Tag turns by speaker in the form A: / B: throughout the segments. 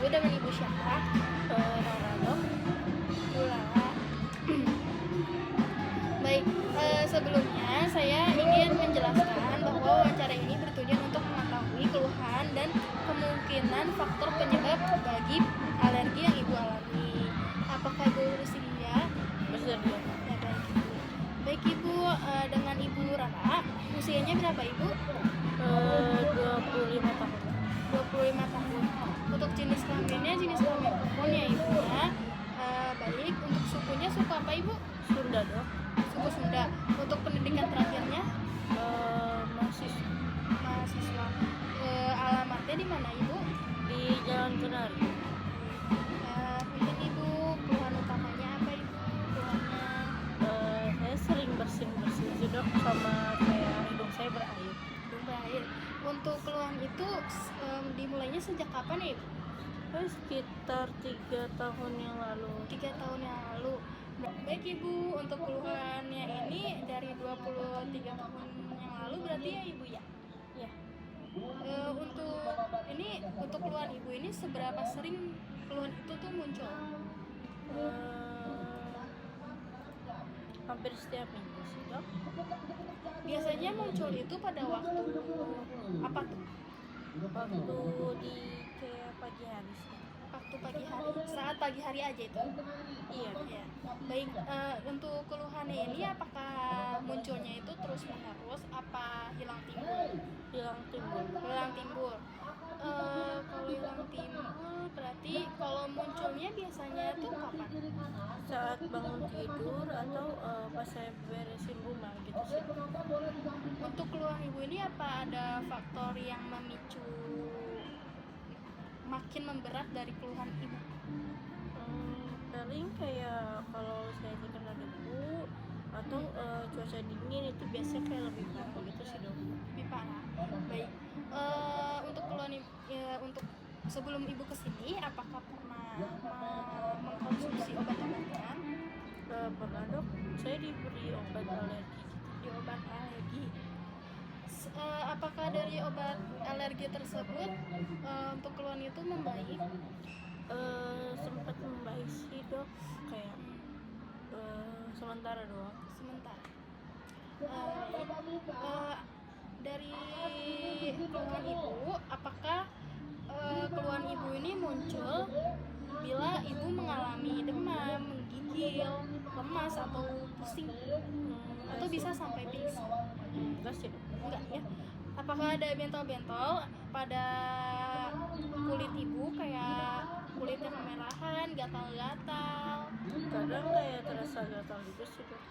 A: Ibu dengan Ibu siapa?
B: Rara dok.
A: Ibu Lala. Baik, sebelumnya saya ingin menjelaskan bahwa wawancara ini bertujuan untuk mengetahui keluhan dan kemungkinan faktor penyebab bagi alergi yang Ibu alami. Apakah Ibu bersedia?
B: Bersedia.
A: Ya, baik Ibu. Baik Ibu, dengan Ibu Rara, usianya berapa Ibu?
B: 25 tahun.
A: 25 tahun. Untuk jenis kelaminnya jenis kelamin perempuan ya Ibu ya. Baik, untuk sukunya suku apa Ibu?
B: Sunda dok.
A: Suku Sunda. Untuk pendidikan terakhirnya
B: mahasiswa
A: alamatnya di mana Ibu?
B: di Jalan Kenari.
A: Mungkin Ibu keluhan utamanya apa Ibu? Keluhannya
B: Saya sering bersin sih dok, sama kayak hidung saya berair.
A: hidung berair. Untuk keluhan itu dimulainya sejak kapan ya Ibu?
B: Sekitar 3 tahun yang lalu.
A: 3 tahun yang lalu. Baik Ibu, untuk keluhannya ini dari 23 tahun yang lalu berarti ya Ibu ya?
B: Ya.
A: Untuk keluhan Ibu ini seberapa sering keluhan itu tuh muncul?
B: Hampir setiap minggu sih dok.
A: Biasanya muncul itu pada waktu apa tuh?
B: Waktu di kayak pagi hari sih.
A: Waktu pagi hari, saat pagi hari aja itu?
B: Iya.
A: Ya. Baik, untuk keluhannya ini apakah munculnya itu terus menerus apa hilang timbul?
B: Hilang timbul.
A: Hilang timbul. Kalau hilang timbul berarti kalau munculnya biasanya tuh kapan?
B: Saat bangun tidur atau pas saya beresin rumah gitu sih.
A: Untuk keluhan Ibu ini apa ada faktor yang memicu makin memberat dari keluhan Ibu?
B: Paling kayak kalau saya terkena debu atau cuaca dingin itu biasanya kayak lebih parah gitu sih dok.
A: Lebih parah. Baik. Untuk keluhan untuk sebelum Ibu kesini apakah pernah mengkonsumsi obat-obatan?
B: Pernah dok, saya diberi obat alergi.
A: Di obat alergi. Apakah dari obat alergi tersebut untuk keluhan itu membaik?
B: Sempat membaik sih dok, kayak sementara doang.
A: Sementara. Dari keluhan Ibu, apakah keluhan Ibu ini muncul bila Ibu mengalami demam, menggigil, lemas atau pusing, atau bisa sampai pingsan?
B: Enggak sih dok.
A: Enggak ya. Apakah ada bentol-bentol pada kulit Ibu kayak kulitnya kemerahan, gatal-gatal?
B: Kadang kayak terasa gatal juga sih dok.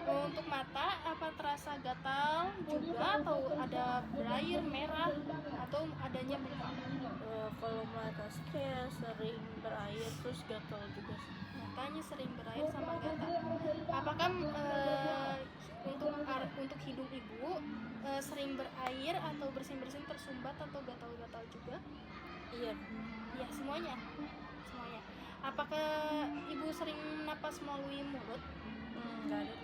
A: Untuk mata apa terasa gatal juga atau ada berair merah atau adanya buka?
B: Kalau mata sih kayak sering berair terus gatal juga sih.
A: Matanya sering berair sama gatal. Apakah untuk hidung Ibu sering berair atau bersin-bersin tersumbat atau gatal-gatal juga?
B: Iya.
A: Ya, semuanya. Apakah Ibu sering napas melalui mulut?
B: Enggak ada.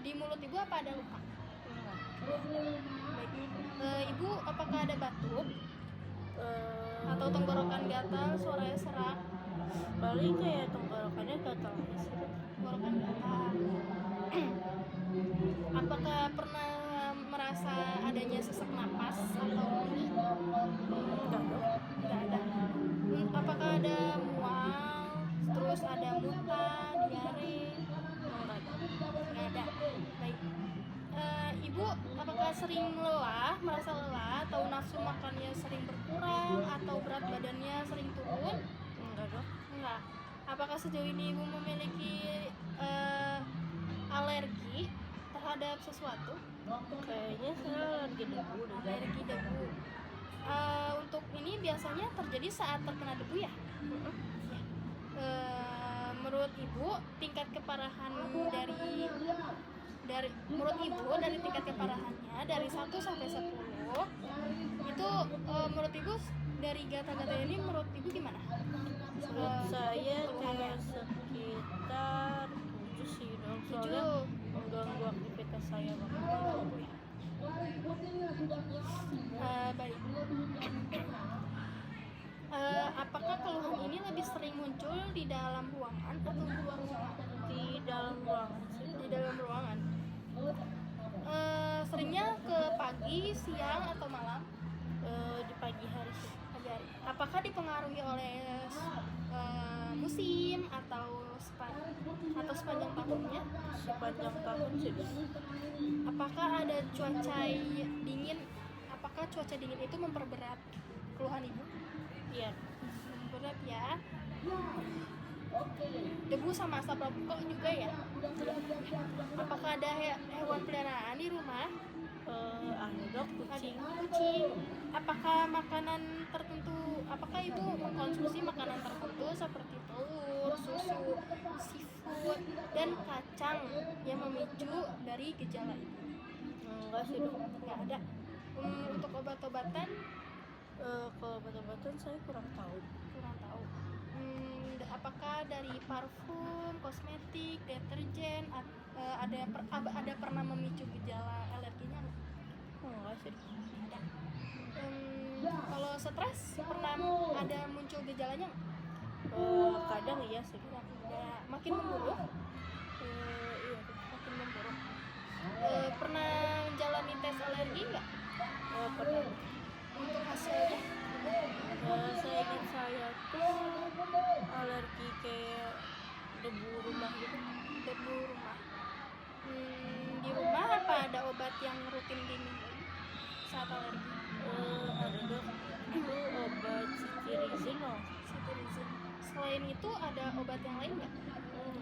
A: Di mulut Ibu apa ada luka?
B: Enggak.
A: Baik. Ibu apakah ada batuk? Atau tenggorokan gatal, suaranya serak?
B: Paling kayak tenggorokannya gatal aja sih.
A: Tenggorokan gatal. Apakah pernah merasa adanya sesak napas atau
B: Enggak dok.
A: enggak ada? Apakah ada mual, terus ada muntah, diare? Enggak ada. Baik. Ibu apakah sering merasa lelah atau nafsu makannya sering berkurang atau berat badannya sering turun?
B: Enggak dok.
A: Enggak. Apakah sejauh ini Ibu memiliki alergi terhadap sesuatu?
B: Kayaknya saya alergi debu deh.
A: Alergi debu. Untuk ini biasanya terjadi saat terkena debu ya? Ya. Menurut Ibu tingkat keparahan dari menurut Ibu dari tingkat keparahannya dari 1 sampai 10 itu menurut Ibu dari gata-gata ini menurut Ibu gimana?
B: Menurut saya kayak sekitar 7 sih dok. Soalnya
A: 7.
B: mengganggu aktivitas saya banget.
A: Baik. ruangan atau keluar ruangan?
B: Di dalam ruangan sih.
A: Di dalam ruangan. Seringnya ke pagi, siang atau malam?
B: Di pagi hari sih.
A: Pagi hari. Apakah dipengaruhi oleh musim atau sepanjang tahunnya?
B: Sepanjang tahun sih.
A: Apakah ada cuaca dingin? Apakah cuaca dingin itu memperberat keluhan ibu?
B: Iya.
A: Memperberat ya. Debu sama asap rokok juga ya? Apakah ada hewan peliharaan di rumah?
B: Ada dok, kucing.
A: Kucing. Apakah makanan tertentu? Apakah ibu mengkonsumsi makanan tertentu seperti telur, susu, seafood, dan kacang yang memicu dari gejala itu?
B: Enggak sih dok.
A: Nggak ada. Untuk obat-obatan
B: Kalau obat-obatan saya kurang tahu.
A: kurang tahu. Apakah dari parfum, kosmetik, deterjen, ada pernah memicu gejala alerginya nggak?
B: Enggak sih.
A: Ada. Kalau stres pernah ada muncul gejalanya nggak?
B: Kadang iya sih.
A: Ada. Makin memburuk?
B: Iya dok.
A: Makin memburuk. Pernah menjalani tes alergi nggak?
B: Pernah.
A: Untuk hasilnya?
B: Saya ingat saya tuh alergi kayak debu rumah gitu.
A: Debu rumah. Di rumah apa ada obat yang rutin diminum saat alergi?
B: Ada dok. Itu obat cetirizin loh.
A: Cetirizin. Selain itu ada obat yang lain nggak?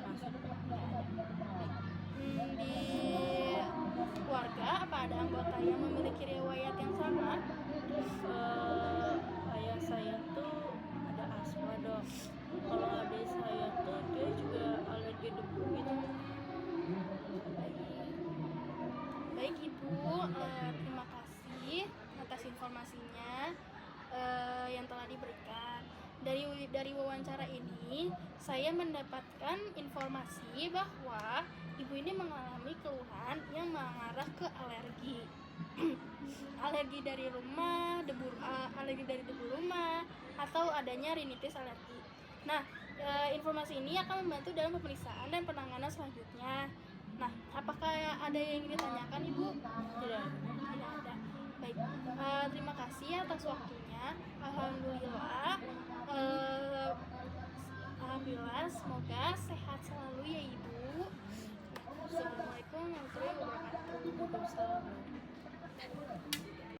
B: Masuk.
A: Di keluarga apa ada anggota yang memiliki riwayat yang sama?
B: Ayah saya tuh ada asma dok. Kalau adik saya tuh dia juga alergi debu gitu.
A: Baik ibu, terima kasih atas informasinya yang telah diberikan. Dari wawancara ini saya mendapatkan informasi bahwa ibu ini mengalami keluhan yang mengarah ke alergi. Alergi dari rumah, alergi dari debu rumah, atau adanya rinitis alergi. Nah, informasi ini akan membantu dalam pemeriksaan dan penanganan selanjutnya. Nah, apakah ada yang ingin ditanyakan ibu?
B: Tidak.
A: Tidak ada. Baik, terima kasih atas waktunya. Alhamdulillah, semoga sehat selalu ya ibu. Assalamualaikum warahmatullahi wabarakatuh.
B: Waalaikumsalam.